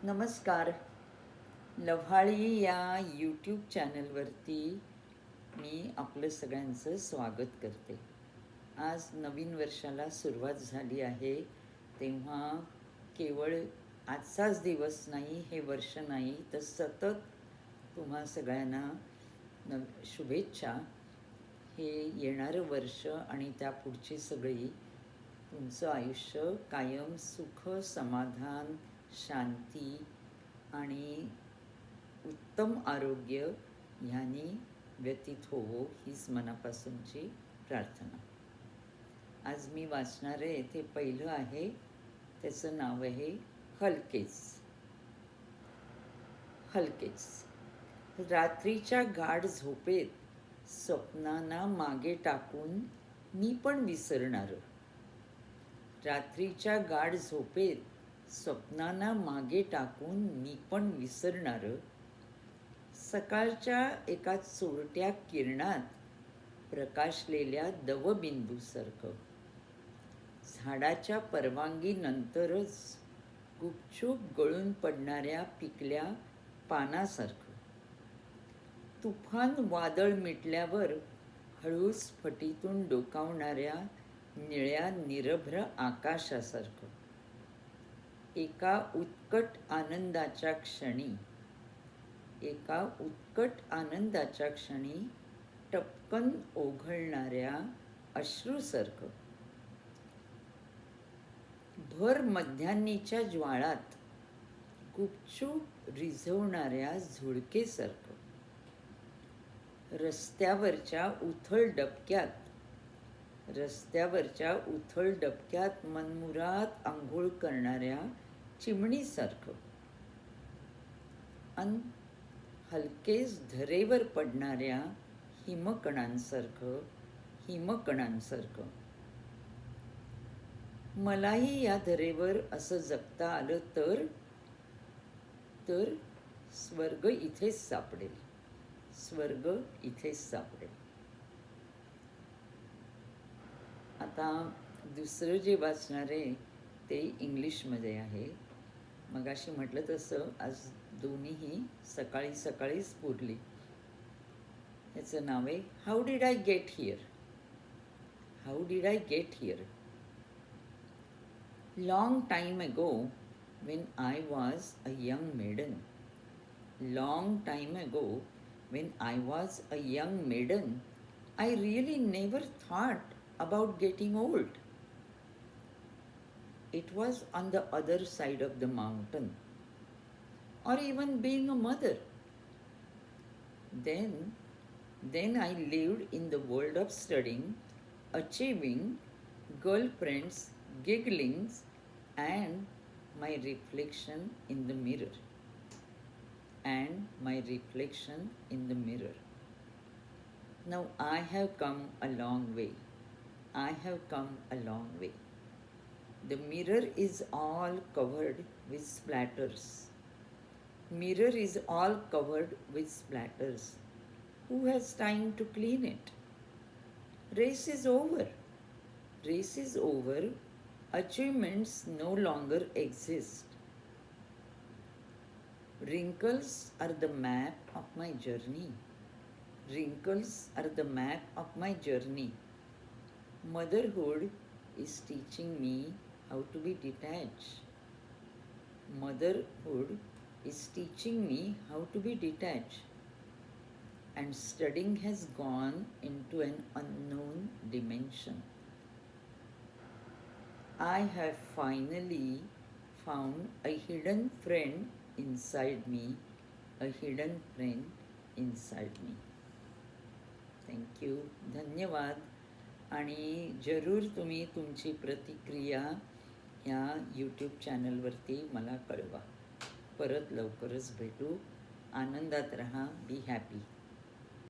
नमस्कार. लव्हाळी या यूट्यूब चॅनलवरती मी आपलं सगळ्यांचं स्वागत करते. आज नवीन वर्षाला सुरुवात झाली आहे, तेव्हा केवळ आजचाच दिवस नाही, हे वर्ष नाही, तर सतत तुम्हा सगळ्यांना शुभेच्छा. हे येणारं वर्ष आणि त्यापुढची सगळी तुमचं आयुष्य कायम सुख, समाधान, शांती आणि उत्तम आरोग्य ह्यानी व्यतीत होवो हीच मनापासूनची प्रार्थना. आज मी वाचणार आहे ते पहिलं आहे, त्याचं नाव आहे हलकेच. हलकेच. रात्रीच्या गाढ झोपेत स्वप्नांना मागे टाकून मी पण विसरणार. रात्रीच्या गाढ झोपेत स्वप्नांना मागे टाकून मी पण विसरणार. सकाळच्या एका चोरट्या किरणात प्रकाशलेल्या दवबिंदूसारखं, झाडाच्या परवानगीनंतरच गुपचूप गळून पडणाऱ्या पिकल्या पानासारखं, तुफान वादळ मिटल्यावर हळूच फटीतून डोकावणाऱ्या निळ्या निरभ्र आकाशासारखं, एका उत्कट आनंदाच्या क्षणी टपकन ओघळणाऱ्या अश्रूसारखं, भर मध्यान्नीच्या ज्वाळात गुपचूप रिझवणाऱ्या झुळकेसारखं, रस्त्यावरच्या उथळ डबक्यात मनमुराद आंघोळ करणाऱ्या चिमणीसारखं, अन हलकेच धरेवर पडणाऱ्या हिमकणांसारखं. मलाही या धरेवर असं जगता आलं तर स्वर्ग इथेच सापडेल. आता दुसरं जे वाचणार आहे ते इंग्लिशमध्ये आहे. मगाशी म्हटलं तसं आज दोन्हीही सकाळी सकाळीच पुरली. याचं नाव आहे how did I get here. Long time ago when I was a young maiden, I really never thought about getting old. It was on the other side of the mountain, or even being a mother. Then I lived in the world of studying, achieving, girlfriends, gigglings, and my reflection in the mirror. Now I have come a long way. The mirror is all covered with splatters. Who has time to clean it? Race is over. Achievements no longer exist. Wrinkles are the map of my journey. Motherhood is teaching me how to be detached. And studying has gone into an unknown dimension. I have finally found a hidden friend inside me. Thank you. धन्यवाद. आणि जरूर तुम्ही तुमची प्रतिक्रिया ह्या YouTube चॅनलवरती मला कळवा. परत लवकरच भेटू. आनंदात रहा. Be happy.